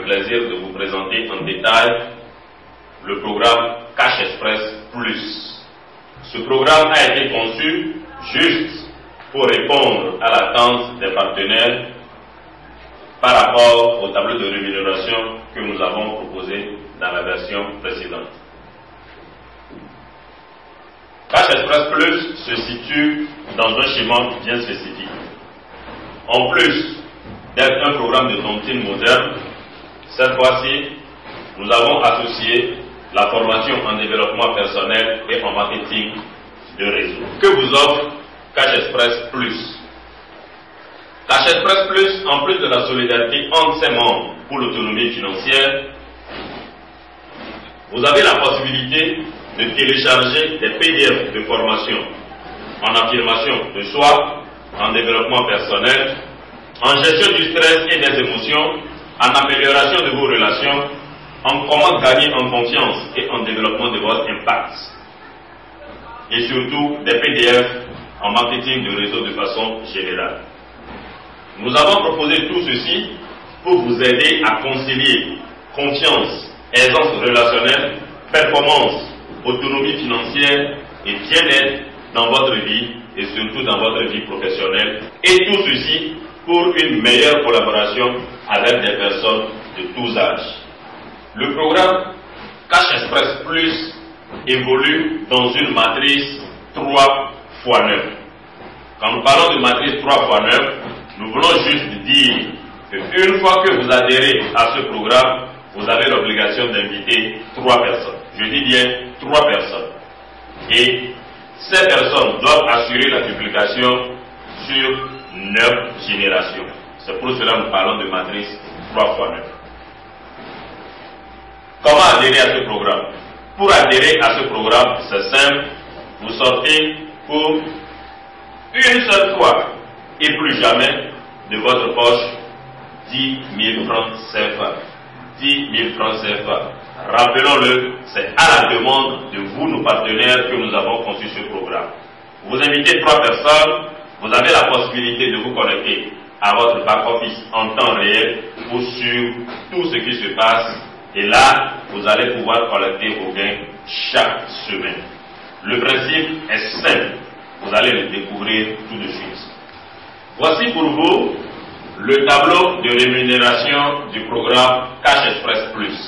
plaisir de vous présenter en détail le programme Cash Express Plus. Ce programme a été conçu juste pour répondre à l'attente des partenaires par rapport au tableau de rémunération que nous avons proposé dans la version précédente. Cash Express Plus se situe dans un schéma bien spécifique. En plus d'être un programme de tontine moderne, cette fois-ci, nous avons associé la formation en développement personnel et en marketing de réseau. Que vous offre Cash Express Plus? Cash Express Plus, en plus de la solidarité entre ses membres pour l'autonomie financière, vous avez la possibilité de télécharger des PDF de formation en affirmation de soi, en développement personnel, en gestion du stress et des émotions, en amélioration de vos relations, en comment gagner en confiance et en développement de votre impact. Et surtout des PDF en marketing de réseau de façon générale. Nous avons proposé tout ceci pour vous aider à concilier confiance, aisance relationnelle, performance, autonomie financière et bien-être dans votre vie et surtout dans votre vie professionnelle. Et tout ceci pour une meilleure collaboration avec des personnes de tous âges. Le programme Cash Express Plus évolue dans une matrice 3x9. Quand nous parlons de matrice 3x9, nous voulons juste dire qu'une fois que vous adhérez à ce programme, vous avez l'obligation d'inviter 3 personnes. Je dis bien 3 personnes. Et ces personnes doivent assurer la duplication sur 9 générations. C'est pour cela que nous parlons de matrice 3x9. Comment adhérer à ce programme? Pour adhérer à ce programme, c'est simple. Vous sortez pour une seule fois et plus jamais de votre poche 10 000 francs CFA. 10 000 francs CFA. Rappelons-le, c'est à la demande de vous, nos partenaires, que nous avons conçu ce programme. Vous invitez 3 personnes, vous avez la possibilité de vous connecter à votre back-office en temps réel pour suivre tout ce qui se passe. Et là, vous allez pouvoir collecter vos gains chaque semaine. Le principe est simple. Vous allez le découvrir tout de suite. Voici pour vous le tableau de rémunération du programme Cash Express Plus.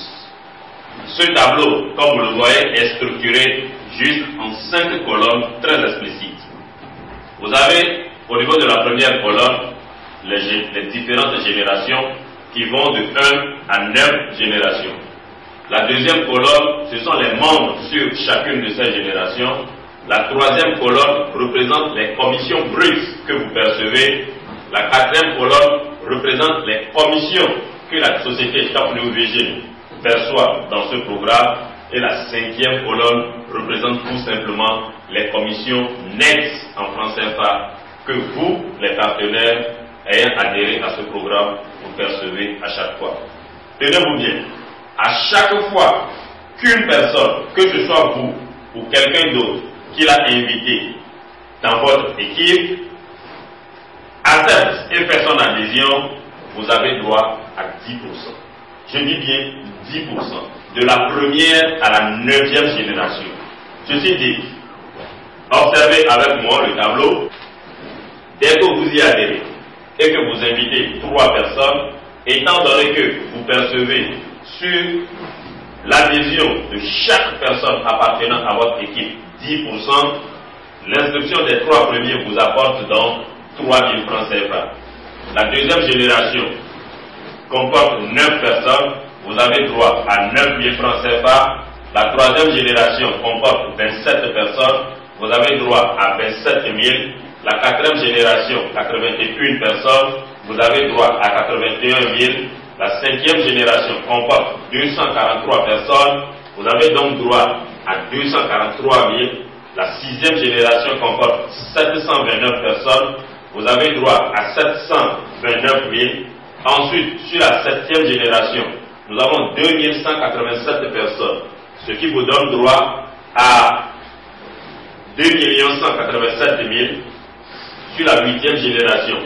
Ce tableau, comme vous le voyez, est structuré juste en 5 colonnes très explicites. Vous avez, au niveau de la première colonne, les différentes générations qui vont de 1 à 9 générations. La deuxième colonne, ce sont les membres sur chacune de ces générations. La troisième colonne représente les commissions brutes que vous percevez. La quatrième colonne représente les commissions que la société KPNUVG perçoit dans ce programme. Et la cinquième colonne représente tout simplement les commissions nettes en francs CFA que vous, les partenaires, ayant adhéré à ce programme, vous percevez à chaque fois. Tenez-vous bien, à chaque fois qu'une personne, que ce soit vous ou quelqu'un d'autre, qui l'a invité dans votre équipe, accepte et fait son adhésion, vous avez droit à 10%. Je dis bien 10%, de la première à la 9e génération. Ceci dit, observez avec moi le tableau. Dès que vous y adhérez et que vous invitez 3 personnes, étant donné que vous percevez sur l'adhésion de chaque personne appartenant à votre équipe 10%, l'instruction des 3 premiers vous apporte donc 3 000 francs CFA. La deuxième génération comporte 9 personnes, vous avez droit à 9 000 francs CFA. La troisième génération comporte 27 personnes, vous avez droit à 27 000. La quatrième génération, 81 personnes, vous avez droit à 81 000. La cinquième génération comporte 243 personnes, vous avez donc droit à 243 000. La sixième génération comporte 729 personnes, vous avez droit à 729 000. Ensuite, sur la septième génération, nous avons 2187 personnes, ce qui vous donne droit à 2 187 000. Sur la huitième génération,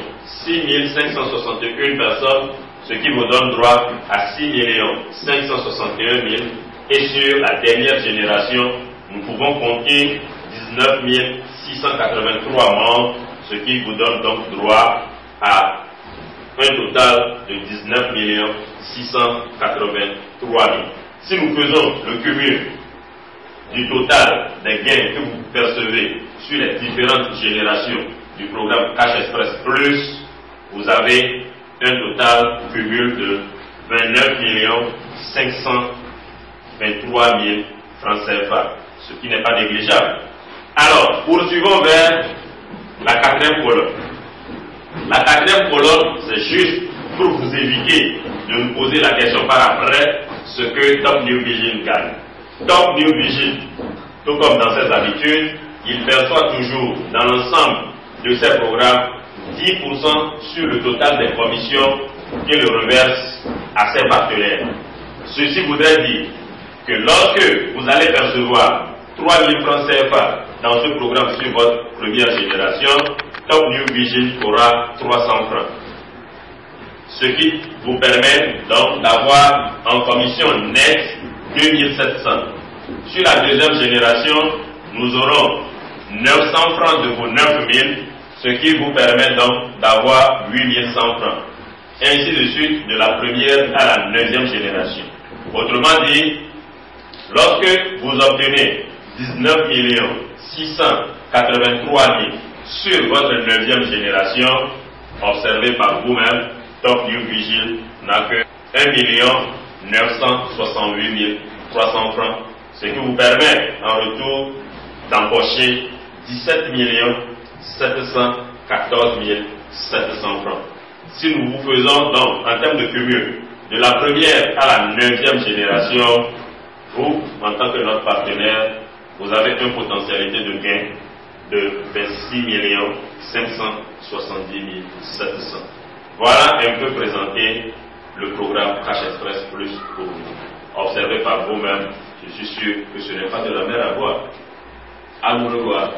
6 561 personnes, ce qui vous donne droit à 6 561 000. Et sur la dernière génération, nous pouvons compter 19 683 membres, ce qui vous donne donc droit à un total de 19 683 000. Si nous faisons le cumul du total des gains que vous percevez sur les différentes générations du programme Cash Express Plus, vous avez un total cumul de 29 523 000 francs CFA, ce qui n'est pas négligeable. Alors, poursuivons vers la quatrième colonne. La quatrième colonne, c'est juste pour vous éviter de nous poser la question par après ce que Top New Vision gagne. Top New Vision, tout comme dans ses habitudes, il perçoit toujours dans l'ensemble de ses programmes 10% sur le total des commissions qu'il reverse à ses partenaires. Ceci voudrait dire que lorsque vous allez percevoir 3 000 francs CFA dans ce programme sur votre première génération, Top New Vision aura 300 francs. Ce qui vous permet donc d'avoir en commission nette 2700. Sur la deuxième génération, nous aurons 900 francs de vos 9000, ce qui vous permet donc d'avoir 8100 francs. Ainsi de suite de la première à la neuvième génération. Autrement dit, lorsque vous obtenez 19 683 000 sur votre neuvième génération, observez par vous-même, Top New Vigil n'a que 1 968 300 francs, ce qui vous permet en retour d'empocher 17 714 700 francs. Si nous vous faisons donc en termes de cumul de la première à la neuvième génération, vous, en tant que notre partenaire, vous avez une potentialité de gain de 26 570 700. Voilà un peu présenté le programme Cash Express Plus pour vous. Observez par vous-même, je suis sûr que ce n'est pas de la mer à boire. À vous revoir.